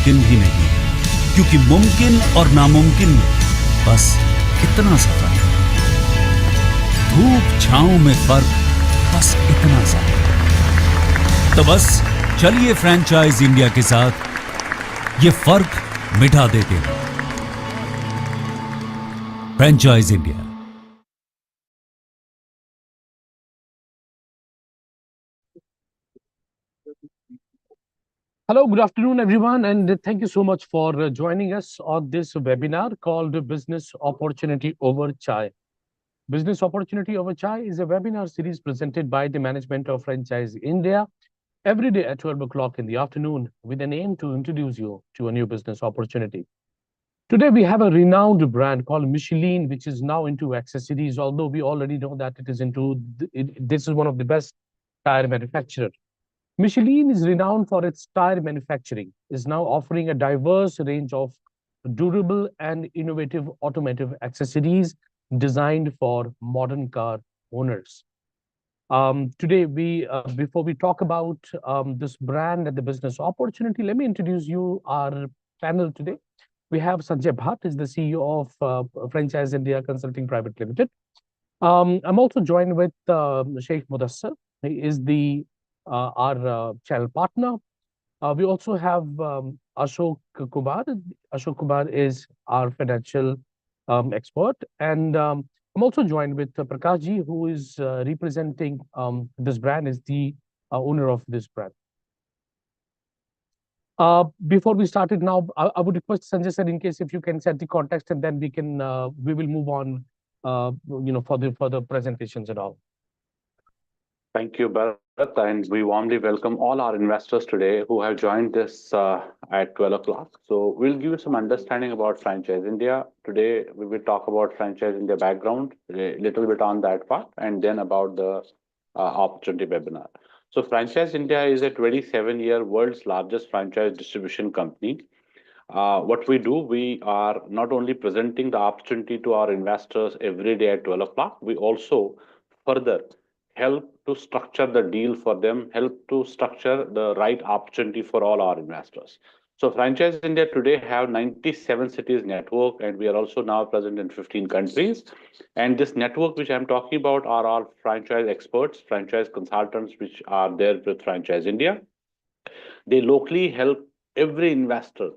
मुमकिन ही नहीं, क्योंकि मुमकिन और नामुमकिन में बस इतना सा फर्क, धूप छांव में फर्क, बस इतना सा। तो बस चलिए फ्रेंचाइज इंडिया के साथ ये फर्क मिटा देते हैं। Franchise India. Hello, good afternoon, everyone, and thank you so much for joining us on this webinar called Business Opportunity Over Chai. Business Opportunity Over Chai is a webinar series presented by the management of Franchise India every day at 12 o'clock in the afternoon with an aim to introduce you to a new business opportunity. Today, we have a renowned brand called Michelin, which is now into accessories, although we already know that it is into, this is one of the best tire manufacturers. Michelin is renowned for its tire manufacturing, is now offering a diverse range of durable and innovative automotive accessories designed for modern car owners. Today, before we talk about this brand and the business opportunity, let me introduce you our panel today. We have Sanjay Bhatt, is the CEO of Franchise India Consulting Private Limited. I'm also joined with Sheikh Mudassar. He is our channel partner. We also have Ashok Kumar. Ashok Kumar is our financial expert. And I'm also joined with Prakash ji, who is representing this brand, is the owner of this brand. Before we start it now, I would request Sanjay sir, in case if you can set the context, and then we will move on, for the presentations and all. Thank you, Bharat, and we warmly welcome all our investors today who have joined this at 12 o'clock. So we'll give you some understanding about Franchise India. Today, we will talk about Franchise India background, a little bit on that part, and then about the opportunity webinar. So Franchise India is a 27-year world's largest franchise distribution company. What we do, we are not only presenting the opportunity to our investors every day at 12 o'clock, we also further help to structure the deal for them, help to structure the right opportunity for all our investors. So Franchise India today have 97 cities network, and we are also now present in 15 countries. And this network which I'm talking about are all franchise experts, franchise consultants, which are there with Franchise India. They locally help every investor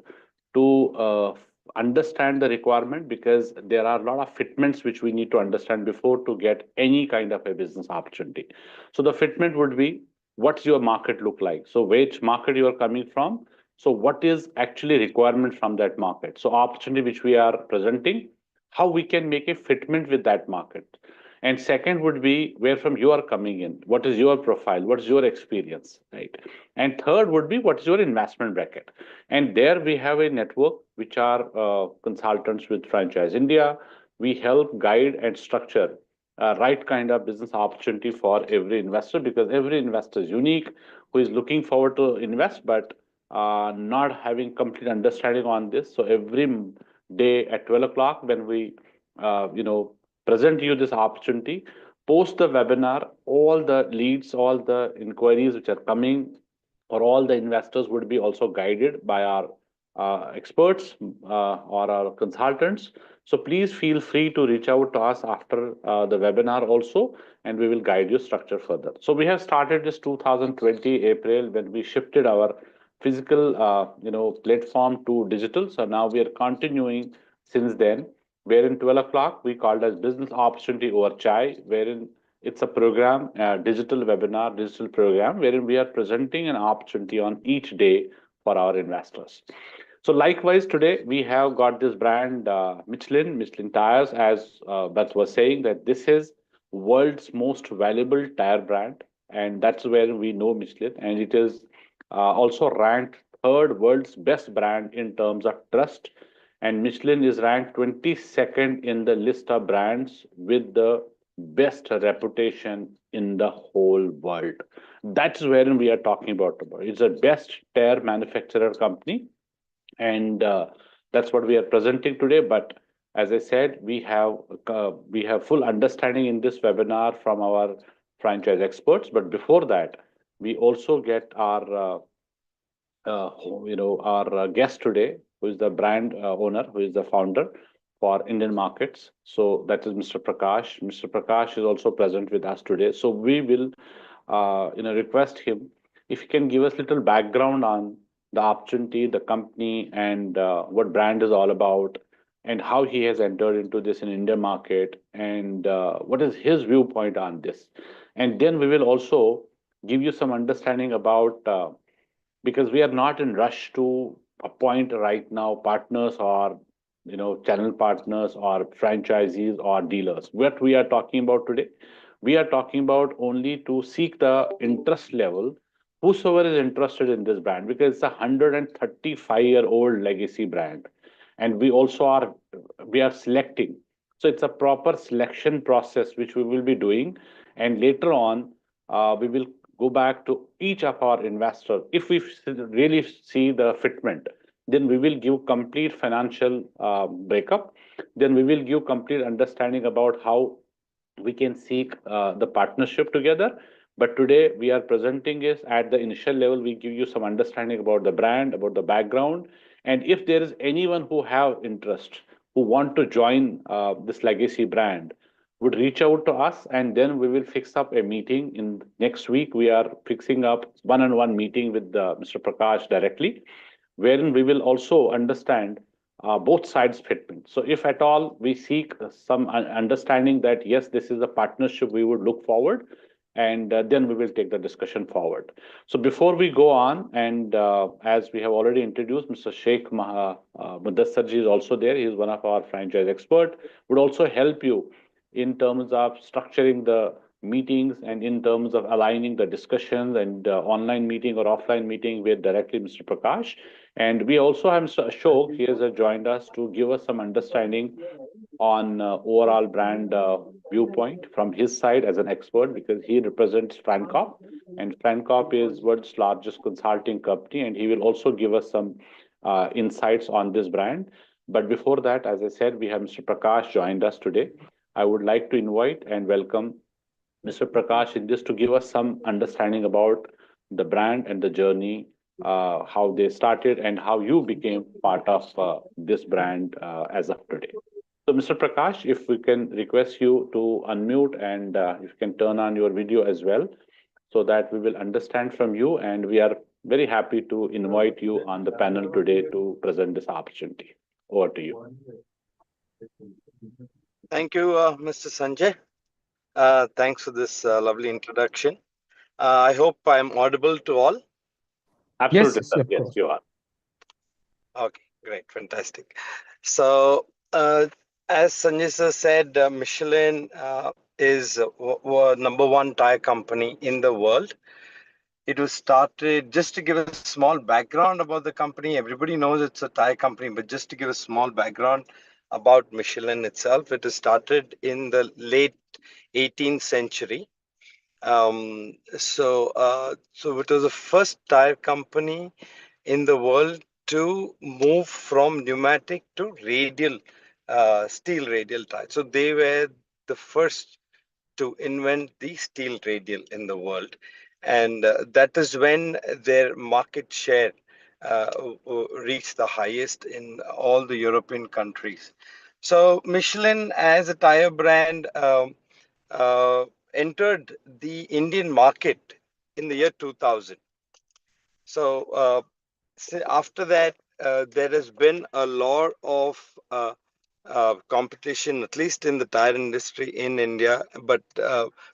to understand the requirement, because there are a lot of fitments which we need to understand before to get any kind of a business opportunity. So the fitment would be, what's your market look like? So which market you are coming from? So what is actually requirement from that market? So opportunity which we are presenting, how we can make a fitment with that market. And second would be where from you are coming in, what is your profile, what's your experience, right? And third would be what is your investment bracket. And there we have a network which are consultants with Franchise India. We help guide and structure right kind of business opportunity for every investor, because every investor is unique, who is looking forward to invest but not having complete understanding on this. So every day at 12 o'clock, when we present you this opportunity, post the webinar, all the leads, all the inquiries which are coming, or all the investors would be also guided by our experts or our consultants. So please feel free to reach out to us after the webinar also, and we will guide you structure further. So we have started this 2020 April when we shifted our physical platform to digital. So now we are continuing since then, wherein 12 o'clock we called as Business Opportunity Over Chai, wherein it's a program, a digital webinar, digital program, wherein we are presenting an opportunity on each day for our investors. So likewise, today we have got this brand Michelin Tires, as Beth was saying, that this is world's most valuable tire brand, and that's where we know Michelin, and it is also ranked third world's best brand in terms of trust, and Michelin is ranked 22nd in the list of brands with the best reputation in the whole world. That's where we are talking about. It's the best tire manufacturer company, and that's what we are presenting today. But as I said, we have full understanding in this webinar from our franchise experts. But before that, we also get our our guest today, who is the brand owner, who is the founder for Indian markets. So that is Mr. Prakash. Mr. Prakash is also present with us today. So we will, request him if he can give us little background on the opportunity, the company, and what brand is all about, and how he has entered into this in Indian market, and what is his viewpoint on this. And then we will also give you some understanding about because we are not in rush to appoint right now partners or channel partners or franchisees or dealers. What we are talking about today, we are talking about only to seek the interest level, whosoever is interested in this brand, because it's a 135-year-old legacy brand, and we are selecting. So it's a proper selection process which we will be doing, and later on we will go back to each of our investors. If we really see the fitment, then we will give complete financial breakup. Then we will give complete understanding about how we can seek the partnership together. But today we are presenting is at the initial level. We give you some understanding about the brand, about the background, and if there is anyone who have interest, who want to join this legacy brand, would reach out to us, and then we will fix up a meeting. In next week we are fixing up one-on-one meeting with Mr. Prakash directly, wherein we will also understand both sides fitment. So if at all we seek some understanding that yes, this is a partnership we would look forward, and then we will take the discussion forward. So before we go on, and as we have already introduced, Mr. Sheikh Mudassarji is also there. He is one of our franchise expert, would also help you in terms of structuring the meetings and in terms of aligning the discussions and online meeting or offline meeting with directly Mr. Prakash. And we also have Mr. Ashok. He has joined us to give us some understanding on overall brand viewpoint from his side as an expert, because he represents Francop, and Francop is world's largest consulting company, and he will also give us some insights on this brand. But before that, as I said, we have Mr. Prakash joined us today. I would like to invite and welcome Mr. Prakash in this to give us some understanding about the brand and the journey, how they started, and how you became part of this brand as of today. So, Mr. Prakash, if we can request you to unmute, and if you can turn on your video as well, so that we will understand from you. And we are very happy to invite you on the panel today to present this opportunity. Over to you. Thank you, Mr. Sanjay. Thanks for this lovely introduction. I hope I'm audible to all. Absolutely, Yes, sir. of Yes, course. you are. Okay, great, fantastic. So, as Sanjay sir said, Michelin is number one tire company in the world. It was started, just to give a small background about the company. Everybody knows it's a tire company, but just to give a small background about Michelin itself, it was started in the late 18th century. So it was the first tire company in the world to move from pneumatic to radial, steel radial tires. So they were the first to invent the steel radial in the world, and that is when their market share reached the highest in all the European countries. So Michelin, as a tire brand, uh, entered the Indian market in the year 2000. So after that, there has been a lot of competition, at least in the tire industry in India. But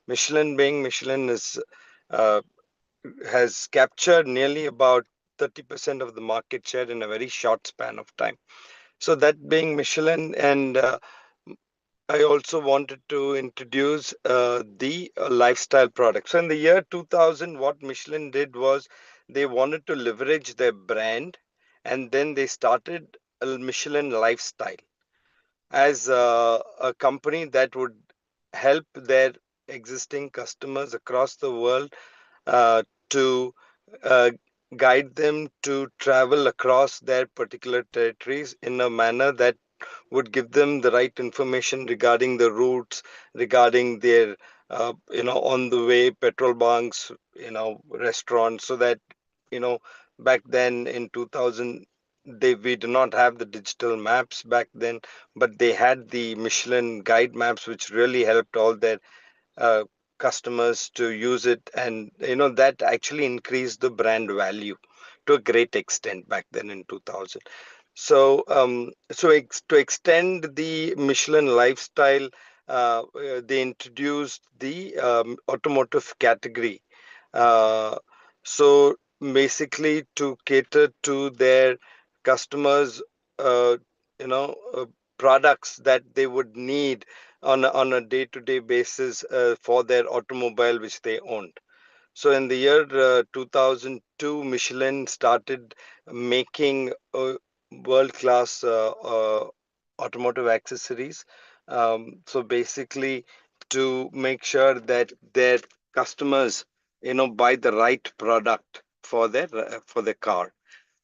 Michelin uh, has captured nearly about 30% of the market share in a very short span of time. So that being Michelin, and I also wanted to introduce the lifestyle product. So in the year 2000, what Michelin did was they wanted to leverage their brand, and then they started a Michelin Lifestyle as a company that would help their existing customers across the world to uh, guide them to travel across their particular territories in a manner that would give them the right information regarding the routes, regarding their on the way petrol bunks, restaurants, so that you know back then in 2000. We do not have the digital maps back then, but they had the Michelin guide maps, which really helped all their uh, customers to use it, and that actually increased the brand value to a great extent back then in 2000. So to extend the Michelin lifestyle, they introduced the automotive category. uh, so basically to cater to their customers, uh, you know uh, products that they would need on a day-to-day basis for their automobile which they owned. So in the year 2002, Michelin started making world-class automotive accessories. So basically, to make sure that their customers, buy the right product for their car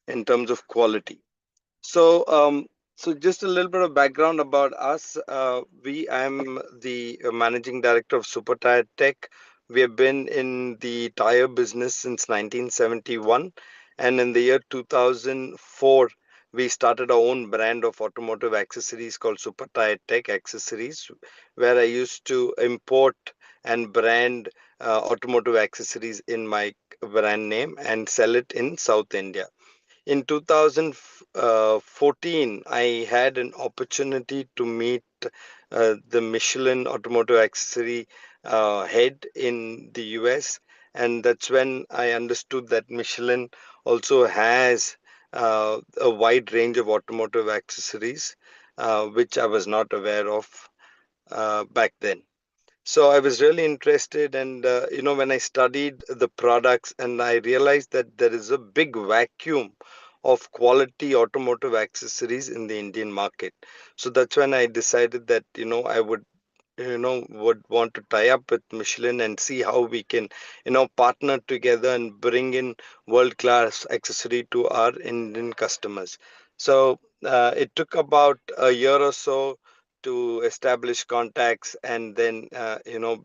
in terms of quality. So, so just a little bit of background about us. I am the managing director of Super Tire Tech. We have been in the tire business since 1971, and in the year 2004, we started our own brand of automotive accessories called Super Tire Tech Accessories, where I used to import and brand automotive accessories in my brand name and sell it in South India. In 2014, I had an opportunity to meet the Michelin automotive accessory head in the US, and that's when I understood that Michelin also has a wide range of automotive accessories, which I was not aware of back then. So I was really interested, and when I studied the products, and I realized that there is a big vacuum of quality automotive accessories in the Indian market. So that's when I decided that I would want to tie up with Michelin and see how we can partner together and bring in world class accessory to our Indian customers. So it took about a year or so to establish contacts and then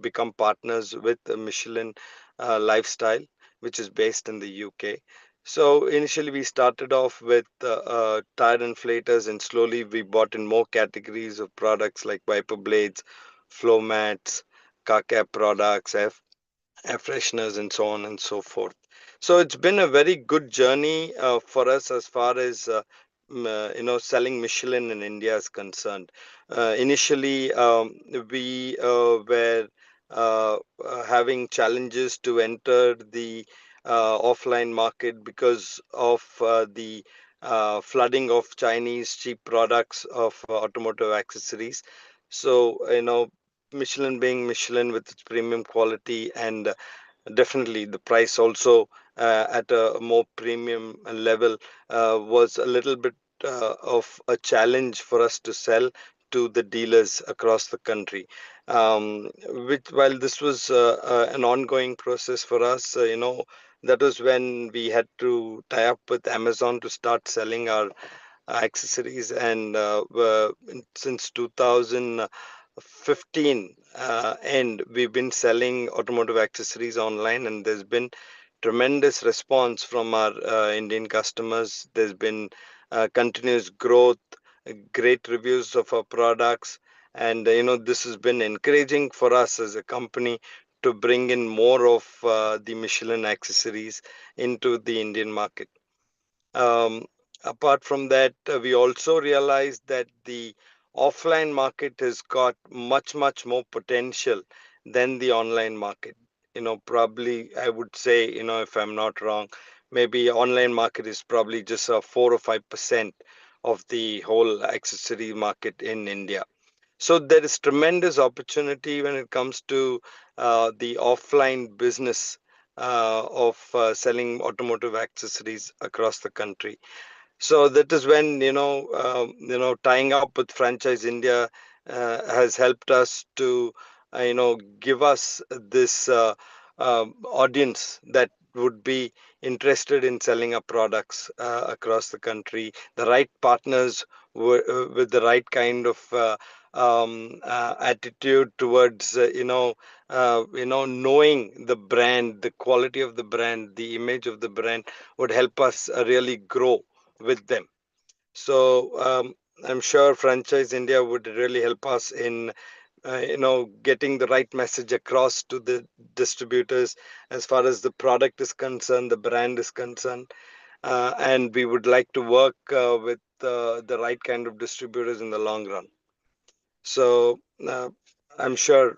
become partners with the Michelin Lifestyle, which is based in the UK. So initially we started off with tire inflators, and slowly we bought in more categories of products like wiper blades, floor mats, car care products, air fresheners, and so on and so forth. So it's been a very good journey for us as far as selling Michelin in India is concerned. Initially, we were having challenges to enter the offline market because of the flooding of Chinese cheap products of automotive accessories. So, Michelin being Michelin with its premium quality, and definitely the price also at a more premium level was a little bit of a challenge for us to sell to the dealers across the country. Which, while this was an ongoing process for us, that was when we had to tie up with Amazon to start selling our accessories, and since 2015 and we've been selling automotive accessories online, and there's been tremendous response from our Indian customers. There's been continuous growth, great reviews of our products, and this has been encouraging for us as a company to bring in more of the Michelin accessories into the Indian market. um, Apart from that, we also realized that the offline market has got much more potential than the online market. Probably I would say, if I'm not wrong, maybe online market is probably just a 4 or 5% of the whole accessory market in India. So there is tremendous opportunity when it comes to the offline business of selling automotive accessories across the country. So that is when tying up with Franchise India has helped us to give us this audience that would be interested in selling our products across the country, the right partners with the right kind of attitude towards knowing the brand, the quality of the brand, the image of the brand would help us really grow with them. So I'm sure Franchise India would really help us in getting the right message across to the distributors as far as the product is concerned, the brand is concerned. And we would like to work with the right kind of distributors in the long run. So I'm sure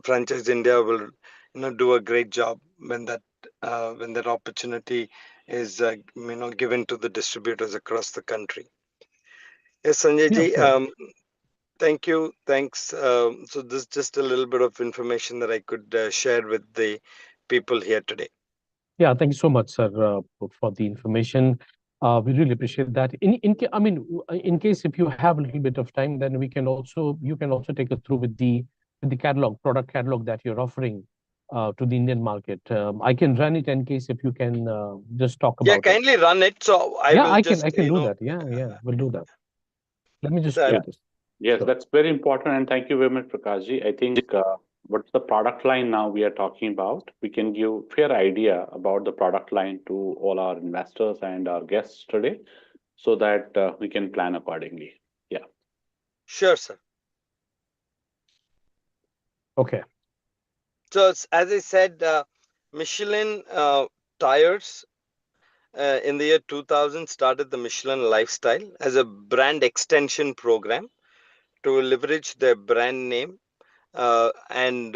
Franchise India will do a great job when that opportunity is given to the distributors across the country. Yes, Sanjay Yeah, ji, sure. thank you. Thanks. So this is just a little bit of information that I could share with the people here today. Yeah, thank you so much, sir, for the information. We really appreciate that. I mean, in case if you have a little bit of time, then you can also take us through with the catalog, product catalog that you're offering to the Indian market. I can run it in case if you can just talk Yeah, about it. kindly run it. So I Yeah, will just, I can do that. Yeah, yeah, we'll do that. Let me just Yeah. play this. Yes, Sure. that's very important. And thank you very much, Prakashji. I think what's the product line now we are talking about? We can give fair idea about the product line to all our investors and our guests today so that we can plan accordingly. Yeah. sure, sir. Okay. So as I said, Michelin tires in the year 2000 started the Michelin Lifestyle as a brand extension program to leverage their brand name and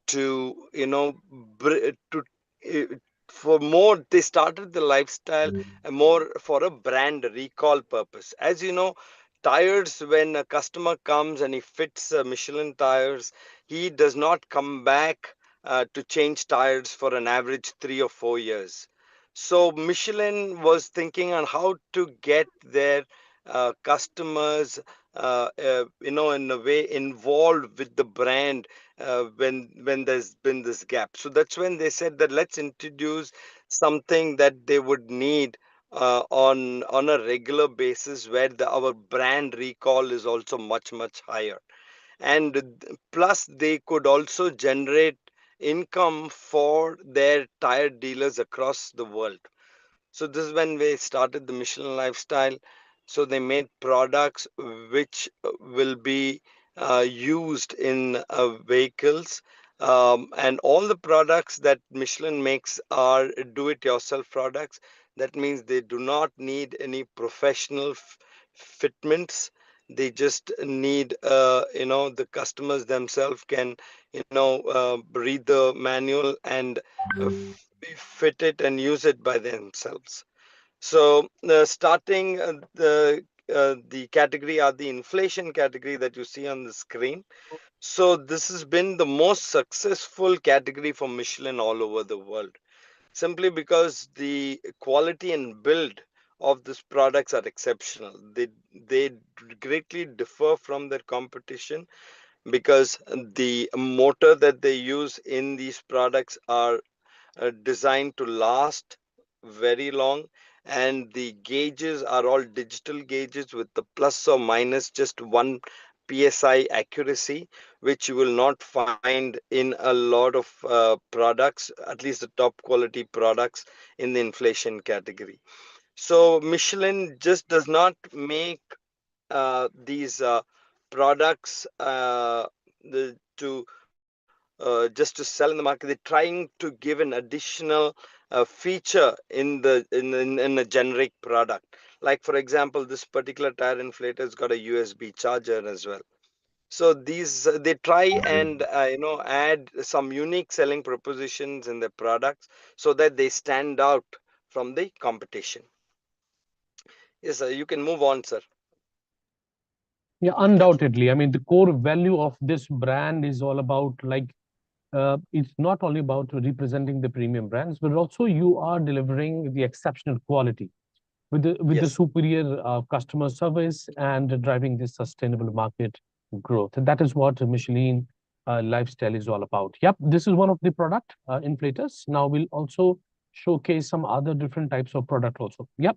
to to uh, for more they started the lifestyle more for a brand recall purpose. As you know, tires, when a customer comes and he fits Michelin tires, he does not come back to change tires for an average 3 or 4 years. So Michelin was thinking on how to get their customers in a way involved with the brand when there's been this gap. So that's when they said that let's introduce something that they would need on a regular basis, where our brand recall is also much higher, and plus they could also generate income for their tire dealers across the world. So this is when we started the Michelin Lifestyle. So they made products which will be used in vehicles, and all the products that Michelin makes are do-it-yourself products. That means they do not need any professional fitments. They just need, the customers themselves can, read the manual and fit it and use it by themselves. So starting the category are the inflation category that you see on the screen. So this has been the most successful category for Michelin all over the world, simply because the quality and build of these products are exceptional. They greatly differ from their competition because the motor that they use in these products are designed to last very long, and the gauges are all digital gauges with the plus or minus just 1 psi accuracy, which you will not find in a lot of products, at least the top quality products in the inflation category. So Michelin just does not make these products to just to sell in the market. They're trying to give an additional feature in a generic product. Like for example, this particular tire inflator has got a USB charger as well. So these they try and add some unique selling propositions in their products so that they stand out from the competition. Yes, sir, you can move on, sir. Yeah, undoubtedly. I mean, the core value of this brand is all about it's not only about representing the premium brands, but also you are delivering the exceptional quality with the Yes. superior customer service and driving this sustainable market growth. And that is what Michelin Lifestyle is all about. Yep, this is one of the product inflators. Now we'll also showcase some other different types of product also. Yep.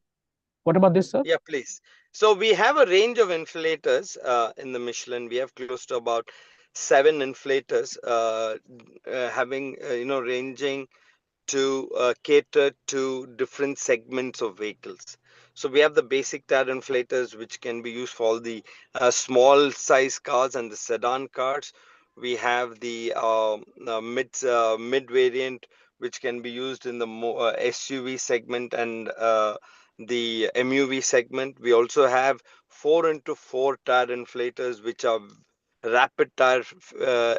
What about this, sir? Yeah, please. So we have a range of inflators in the Michelin. We have close to about 7 inflators, having ranging to cater to different segments of vehicles. So we have the basic tire inflators, which can be used for all the small size cars and the sedan cars. We have the mid variant, which can be used in the SUV segment and the MUV segment. We also have 4x4 tire inflators, which are rapid tire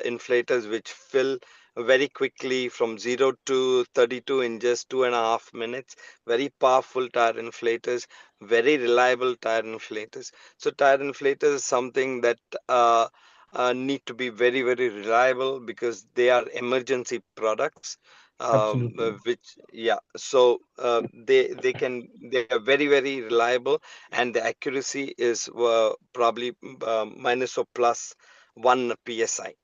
inflators, which fill very quickly from 0 to 32 in just 2.5 minutes. Very powerful tire inflators, very reliable tire inflators. So tire inflators is something that need to be very, very reliable because they are emergency products. Absolutely. Which yeah, so they are very, very reliable, and the accuracy is probably minus or plus 1 psi.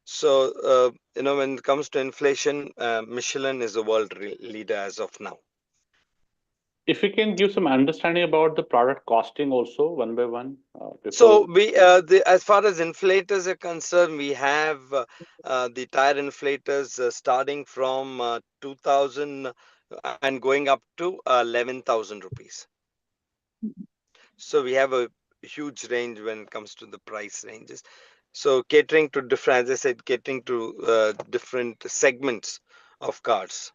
So, when it comes to inflation, Michelin is the world leader as of now. If you can give some understanding about the product costing also one by one So before. as far as inflators are concerned, we have the tire inflators starting from 2000 and going up to 11,000 rupees. So we have a huge range when it comes to the price ranges. So catering to different, as I said, catering to different segments of cars.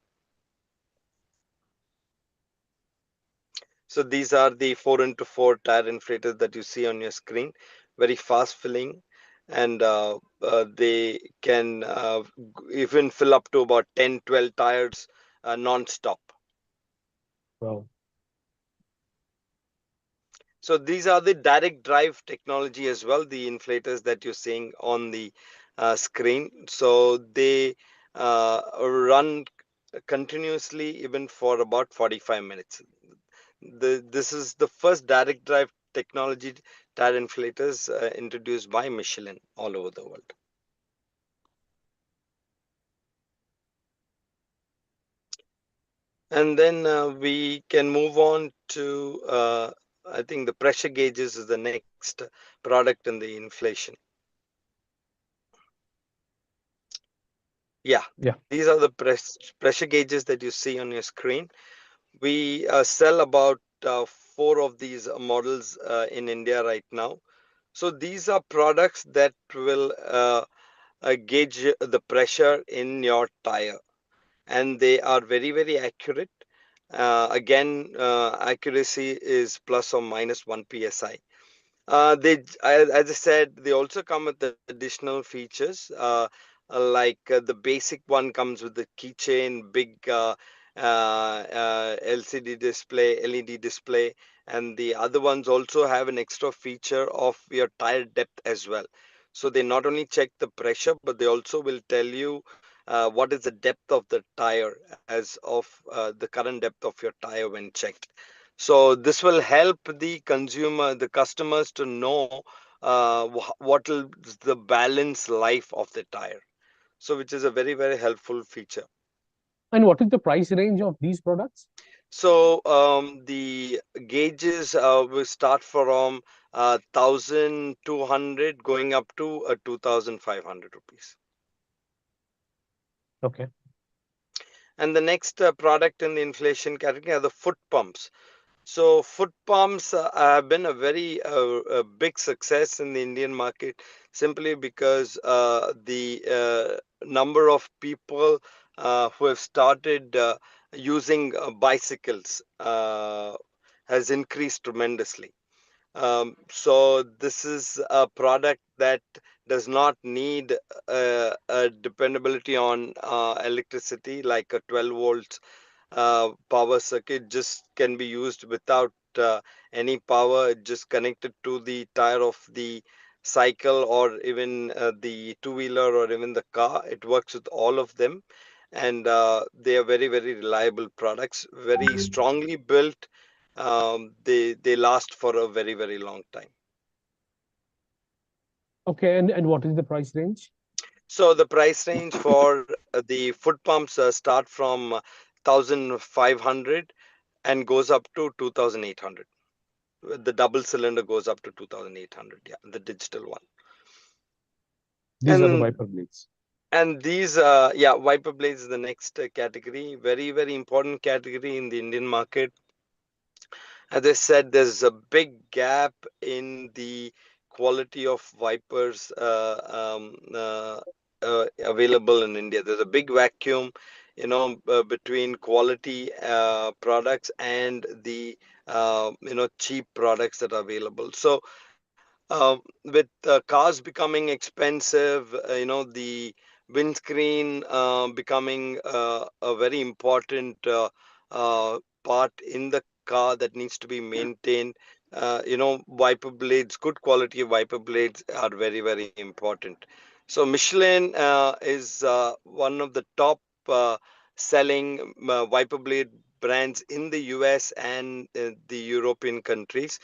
So these are the 4x4 tire inflators that you see on your screen, very fast filling, and they can even fill up to about 10, 12 tires non-stop. Wow. So these are the direct drive technology as well, the inflators that you're seeing on the screen. So they run continuously even for about 45 minutes. This is the first direct drive technology tire inflators introduced by Michelin all over the world. And then we can move on to, I think the pressure gauges is the next product in the inflation. Yeah, Yeah. these are the pressure gauges that you see on your screen. We sell about 4 of these models in India right now. So these are products that will gauge the pressure in your tire, and they are very, very accurate. Again, accuracy is plus or minus 1 psi. As I said, they also come with the additional features. Like the basic one comes with the keychain, big LCD display, LED display, and the other ones also have an extra feature of your tire depth as well. So they not only check the pressure, but they also will tell you what is the depth of the tire as of the current depth of your tire when checked. So this will help the consumer, the customers to know what is the balance life of the tire. So which is a very, very helpful feature. And what is the price range of these products? So the gauges will start from 1,200 going up to 2,500 rupees. Okay. And the next product in the inflation category are the foot pumps. So foot pumps have been a very a big success in the Indian market, simply because the number of people who have started using bicycles has increased tremendously. So this is a product that does not need a dependability on electricity, like a 12 volts power circuit. Just can be used without any power, just connected to the tire of the cycle, or even the two-wheeler, or even the car. It works with all of them, and they are very, very reliable products, very strongly built. They last for a very, very long time. Okay. And what is the price range? So the price range for the foot pumps start from 1,500 and goes up to 2,800. The double cylinder goes up to 2,800. Yeah, the digital one. These are the wiper blades. And these, wiper blades is the next category. Very, very important category in the Indian market. As I said, there's a big gap in the quality of wipers available in India. There's a big vacuum, between quality products and the cheap products that are available. So with cars becoming expensive, the windscreen becoming a very important part in the car that needs to be maintained. Wiper blades, good quality of wiper blades are very, very important. So Michelin is one of the top selling wiper blade brands in the US and the European countries.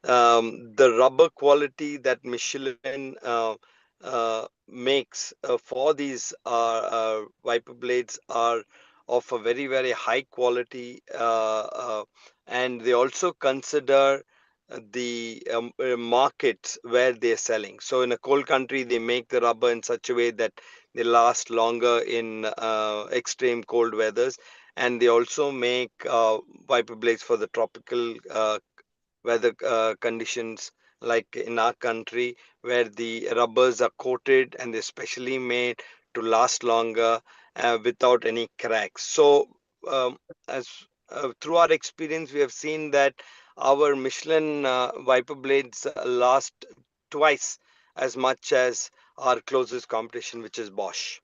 The rubber quality that Michelin makes for these wiper blades are of a very, very high quality, and they also consider the markets where they're selling. So in a cold country, they make the rubber in such a way that they last longer in extreme cold weathers, and they also make wiper blades for the tropical weather conditions, like in our country, where the rubbers are coated and they're specially made to last longer without any cracks. So as through our experience, we have seen that our Michelin wiper blades last twice as much as our closest competition, which is Bosch.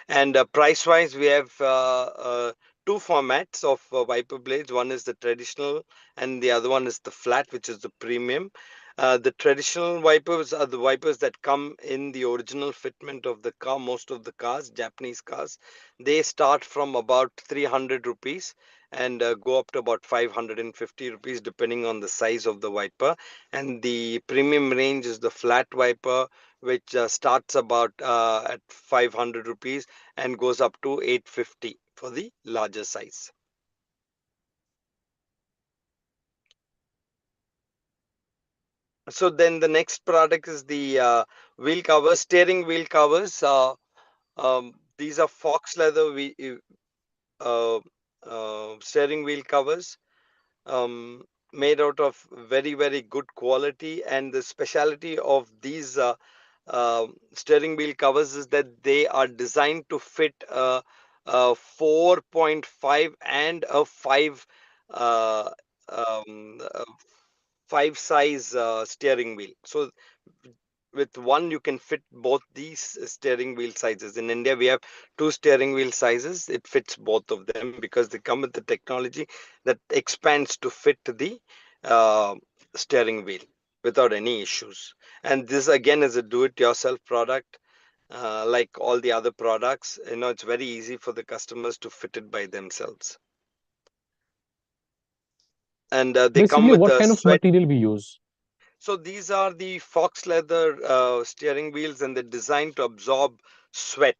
And price wise, we have two formats of wiper blades. One is the traditional, and the other one is the flat, which is the premium. The traditional wipers are the wipers that come in the original fitment of the car. Most of the cars, Japanese cars, they start from about 300 rupees and go up to about 550 rupees depending on the size of the wiper. And the premium range is the flat wiper, which starts about at 500 rupees and goes up to 850 for the larger size. So then the next product is the wheel covers, steering wheel covers. These are fox leather uh, steering wheel covers, made out of very, very good quality. And the specialty of these steering wheel covers is that they are designed to fit a 4.5 and a 5 uh, um, uh, 5 size steering wheel. So with one you can fit both these steering wheel sizes. In India we have two steering wheel sizes. It fits both of them because they come with the technology that expands to fit the uh, steering wheel without any issues. And this again is a do-it-yourself product. Like all the other products, it's very easy for the customers to fit it by themselves. And they come Basically, with what a kind of sweat. material we use? So these are the fox leather steering wheels, and they're designed to absorb sweat,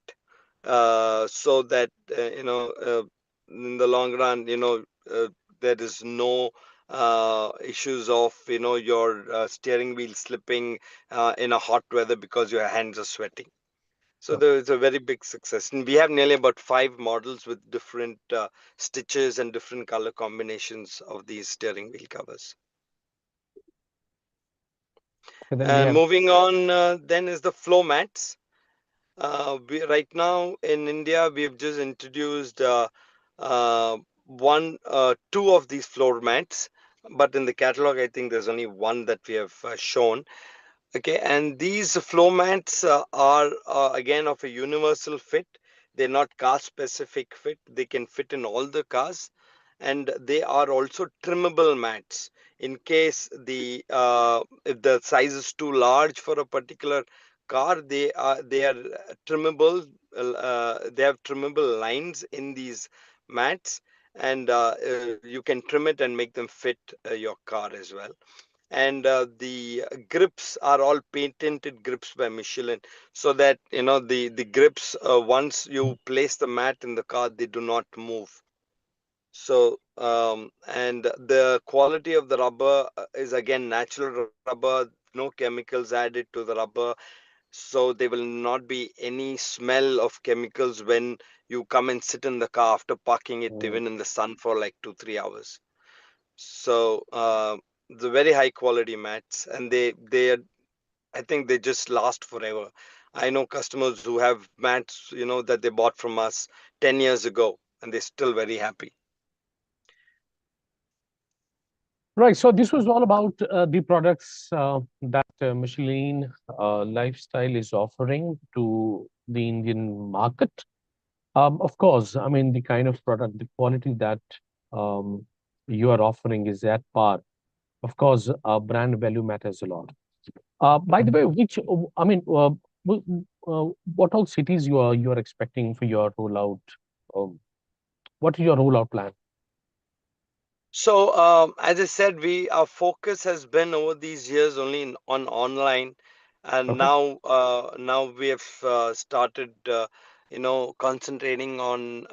so that in the long run, there is no issues of your steering wheel slipping in a hot weather because your hands are sweating. So there is a very big success, and we have nearly about 5 models with different stitches and different color combinations of these steering wheel covers. And then we have Moving on, then is the floor mats. Right now in India, we've just introduced two of these floor mats, but in the catalog, I think there's only one that we have shown. Okay, and these floor mats are again of a universal fit. They're not car specific fit. They can fit in all the cars, and they are also trimmable mats. In case the if the size is too large for a particular car, they are trimmable. They have trimmable lines in these mats, and you can trim it and make them fit your car as well. And the grips are all patented grips by Michelin, so that the grips, once you place the mat in the car, they do not move. So and the quality of the rubber is again natural rubber, no chemicals added to the rubber, so there will not be any smell of chemicals when you come and sit in the car after parking it even in the sun for like 2-3 hours. So the very high quality mats, and they are, I think they just last forever. I know customers who have mats, that they bought from us 10 years ago, and they're still very happy. Right. So this was all about the products that Michelin Lifestyle is offering to the Indian market. Of course, I mean, the kind of product, the quality that um, you are offering is at par. Of course, brand value matters a lot. By the way, I mean, what all cities you are expecting for your rollout? Um, what is your rollout plan? So, as I said, our focus has been over these years only on online, and Okay. now we have started, concentrating on,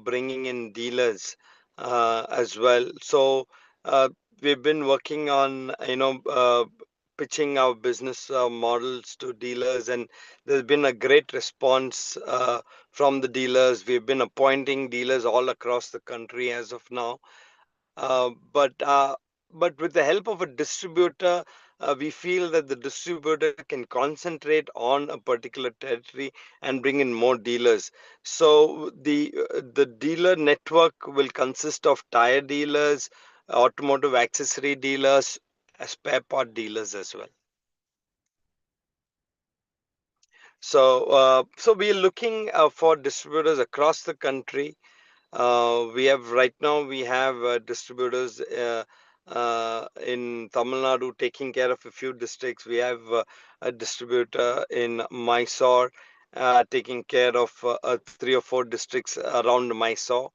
bringing in dealers as well. So, uh, we've been working on, pitching our business models to dealers, and there's been a great response from the dealers. We've been appointing dealers all across the country as of now, but with the help of a distributor, we feel that the distributor can concentrate on a particular territory and bring in more dealers. So the dealer network will consist of tire dealers, automotive accessory dealers, spare part dealers as well. So we are looking for distributors across the country. We have distributors in Tamil Nadu taking care of a few districts. We have a distributor in Mysore taking care of 3 or 4 districts around Mysore.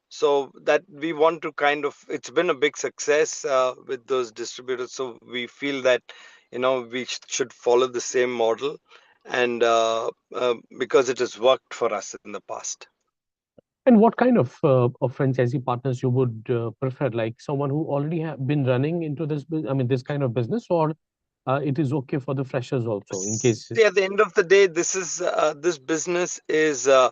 So that we want to it's been a big success with those distributors. So we feel that, we should follow the same model, and because it has worked for us in the past. And what kind of franchisee partners you would prefer? Like someone who already have been running into I mean, this kind of business, or it is okay for the freshers also in case. See, at the end of the day, this business is a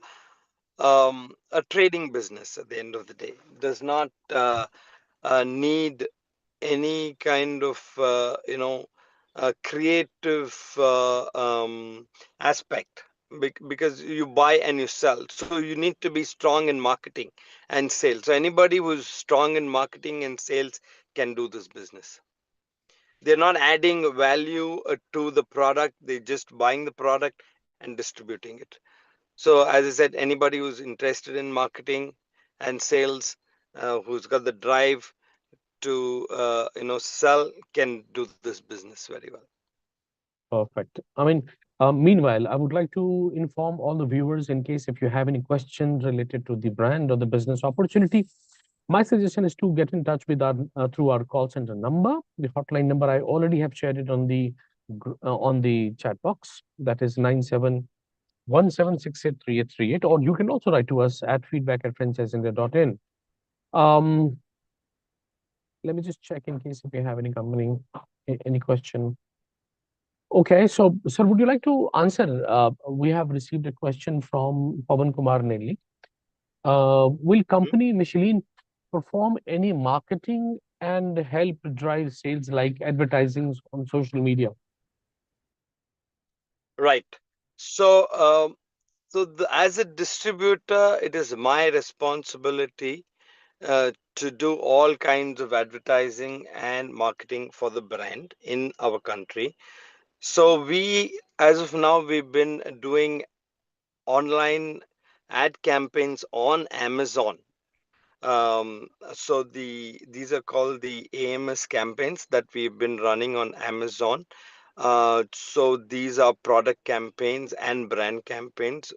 trading business. At the end of the day, does not need any kind of creative aspect, because you buy and you sell. So you need to be strong in marketing and sales. So anybody who's strong in marketing and sales can do this business. They're not adding value to the product, they're just buying the product and distributing it. So as I said, anybody who's interested in marketing and sales, who's got the drive to sell, can do this business very well. Perfect. I mean, meanwhile, I would like to inform all the viewers in case if you have any questions related to the brand or the business opportunity. My suggestion is to get in touch with our through our call center number. The hotline number I already have shared it on the chat box. That is 9717683838. Or you can also write to us at feedback@franchisindia.in. Um, Let me just check in case if you have any question. Okay, so sir, would you like to answer? We have received a question from Pavan Kumar Nelly. Will company Michelin perform any marketing and help drive sales like advertising on social media? Right. So, as a distributor, it is my responsibility to do all kinds of advertising and marketing for the brand in our country. So as of now, we've been doing online ad campaigns on Amazon. So these are called the AMS campaigns that we've been running on Amazon. So these are product campaigns and brand campaigns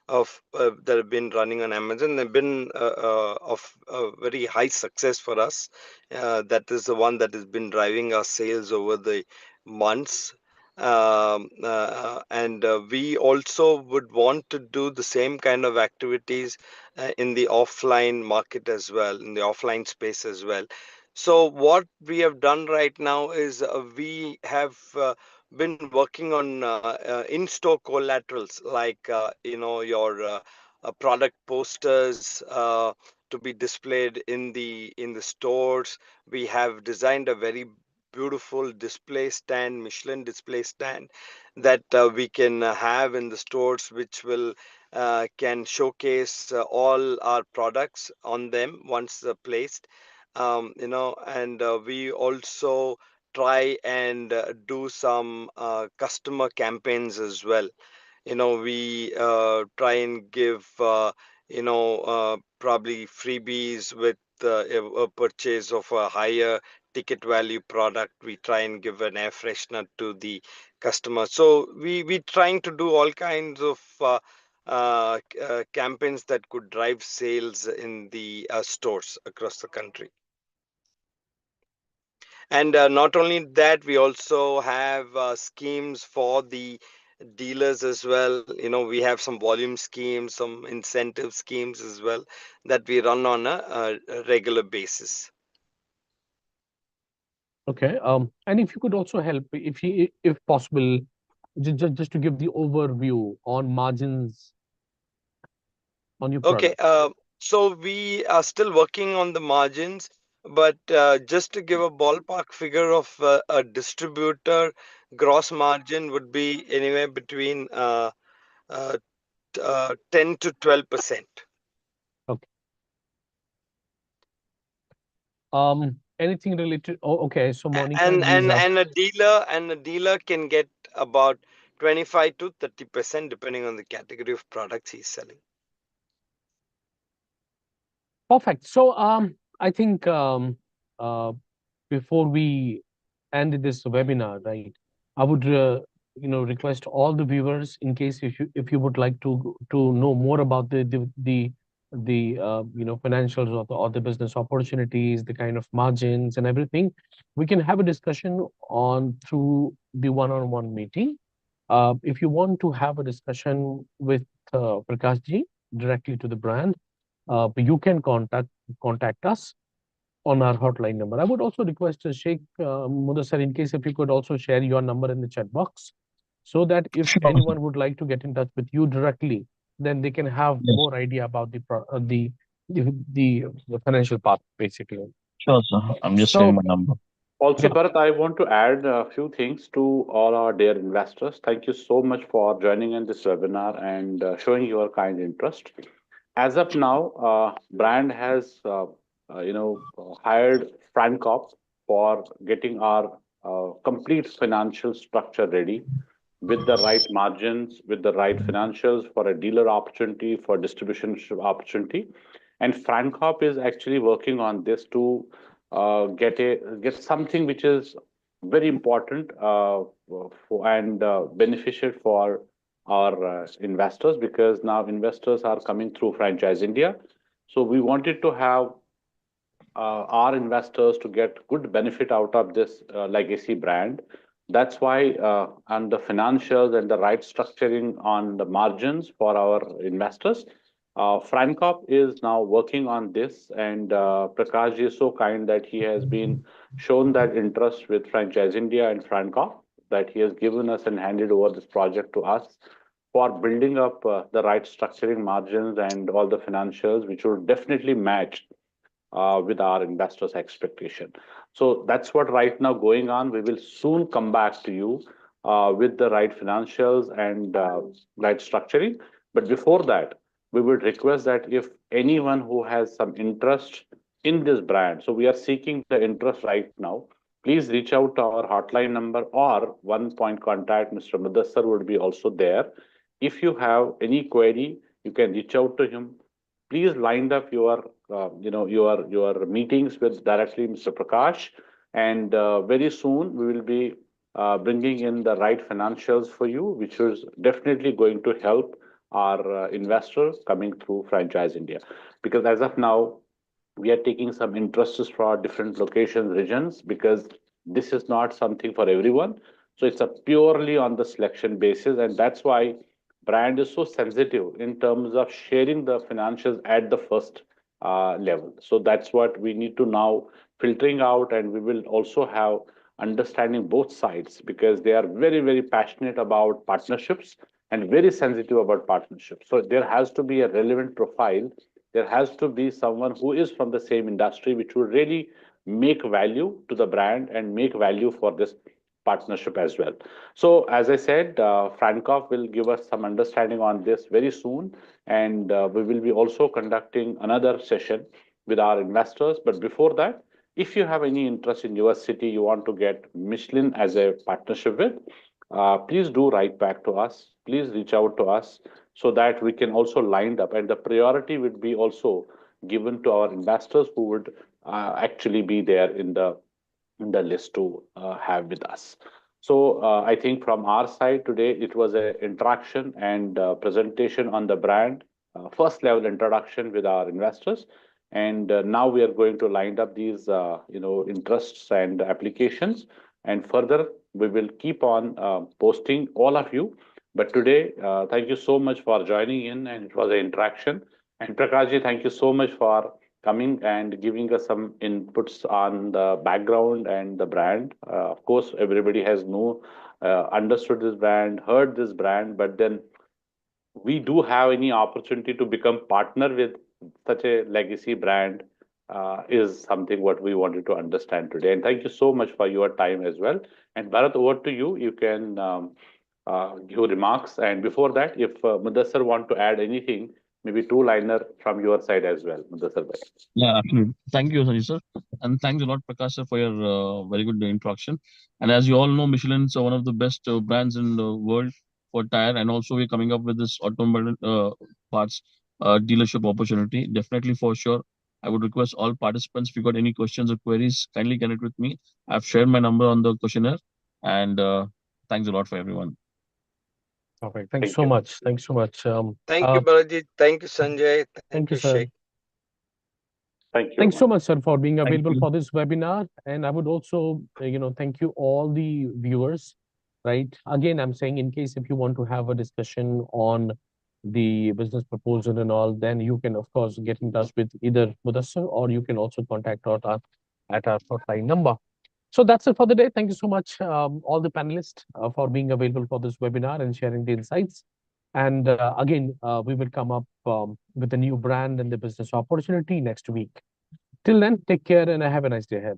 of that have been running on Amazon. They've been of very high success for us. That is the one that has been driving our sales over the months. and we also would want to do the same kind of activities in the offline market as well, in the offline space as well. So what we have done right now is we have been working on in-store collaterals like your product posters to be displayed in the stores. We have designed a very beautiful display stand, Michelin display stand, that we can have in the stores, which will can showcase all our products on them once placed. And we also try and do some customer campaigns as well. We try and give probably freebies with a purchase of a higher ticket value product. We try and give an air freshener to the customer. So we trying to do all kinds of campaigns that could drive sales in the stores across the country. And not only that, we also have schemes for the dealers as well. We have some volume schemes, some incentive schemes as well that we run on a regular basis. Okay. And if you could also help, if possible, just to give the overview on margins on your Okay. product. So we are still working on the margins, but just to give a ballpark figure of a distributor gross margin would be anywhere between uh, 10 to 12%. Okay. Anything related? Oh, okay. So Monica, these are And a dealer can get about 25 to 30% depending on the category of products he's selling. perfect. So I think before we end this webinar, right, I would request all the viewers, in case if you would like to know more about the financials or the business opportunities, the kind of margins and everything, we can have a discussion on through the one-on-one meeting. If you want to have a discussion with Prakash ji directly to the brand, you can contact us on our hotline number. I would also request Sheikh Mudassar, in case if you could also share your number in the chat box, so that if Sure, sir. anyone would like to get in touch with you directly, then they can have Yes, more idea about the financial path, basically. sure, sir. I'm just sharing So my number. Also, yeah, Bharat, I want to add a few things to all our dear investors. Thank you so much for joining in this webinar and showing your kind interest. As of now, brand has hired Francop for getting our complete financial structure ready with the right margins, with the right financials for a dealer opportunity, for distribution opportunity. And Francop is actually working on this to get something which is very important and beneficial for our investors, because now investors are coming through Franchise India. So we wanted to have our investors to get good benefit out of this legacy brand. That's why on the financials and the right structuring on the margins for our investors, Francop is now working on this, and Prakash is so kind that he has been shown that interest with Franchise India and Francop, that he has given us and handed over this project to us for building up the right structuring margins and all the financials, which will definitely match with our investors' expectation. So that's what right now going on. We will soon come back to you with the right financials and right structuring. But before that, we would request that if anyone who has some interest in this brand, so we are seeking the interest right now, please reach out to our hotline number, or one point contact. Mr. Mudassar would be also there. If you have any query, you can reach out to him. Please line up your your meetings with directly Mr. Prakash, and very soon we will be bringing in the right financials for you, which is definitely going to help our investors coming through Franchise India. Because as of now, we are taking some interests for different locations, regions, because this is not something for everyone. So it's a purely on the selection basis, and that's why brand is so sensitive in terms of sharing the financials at the first level. So that's what we need to now filtering out, and we will also have understanding both sides because they are very, very passionate about partnerships and very sensitive about partnerships. So there has to be a relevant profile. There has to be someone who is from the same industry, which will really make value to the brand and make value for this partnership as well. So, as I said, Frankov will give us some understanding on this very soon, and we will be also conducting another session with our investors. But before that, if you have any interest in your city, you want to get Michelin as a partnership with, please do write back to us. Please reach out to us so that we can also line up, and the priority would be also given to our investors who would actually be there in the list to have with us. So I think from our side today, it was an interaction and presentation on the brand, first level introduction with our investors. And now we are going to line up these, interests and applications. And further, we will keep on posting all of you. But today, thank you so much for joining in, and it was an interaction. And Prakashji, thank you so much for coming and giving us some inputs on the background and the brand. Of course, everybody has understood this brand, heard this brand, but then we do have any opportunity to become partner with such a legacy brand is something what we wanted to understand today. And thank you so much for your time as well. And Bharat, over to you. You can give remarks. And before that, if Mudassar want to add anything, maybe two-liner from your side as well, Mudassar bhai. Yeah, absolutely. Thank you, Sanjay sir. And thanks a lot, Prakash sir, for your very good introduction. And as you all know, Michelin is one of the best brands in the world for tire. And also, we're coming up with this automobile parts dealership opportunity. Definitely, for sure. I would request all participants, if you got any questions or queries, kindly connect with me. I've shared my number on the questionnaire. And thanks a lot for everyone. Perfect. Thanks Thank so you. much. Thanks so much. Thank you, Balaji. Thank you, Sanjay. Thank Thank you, you, sir. Sheikh. Thank you. Thanks so much, sir, for being Thank available you. for this webinar. And I would also, thank you all the viewers, right? Again, I'm saying in case if you want to have a discussion on the business proposal and all, then you can, of course, get in touch with either Mudassar or you can also contact us at our hotline number. So that's it for the day. Thank you so much, all the panelists, for being available for this webinar and sharing the insights. And again, we will come up with a new brand and the business opportunity next week. Till then, take care and have a nice day ahead.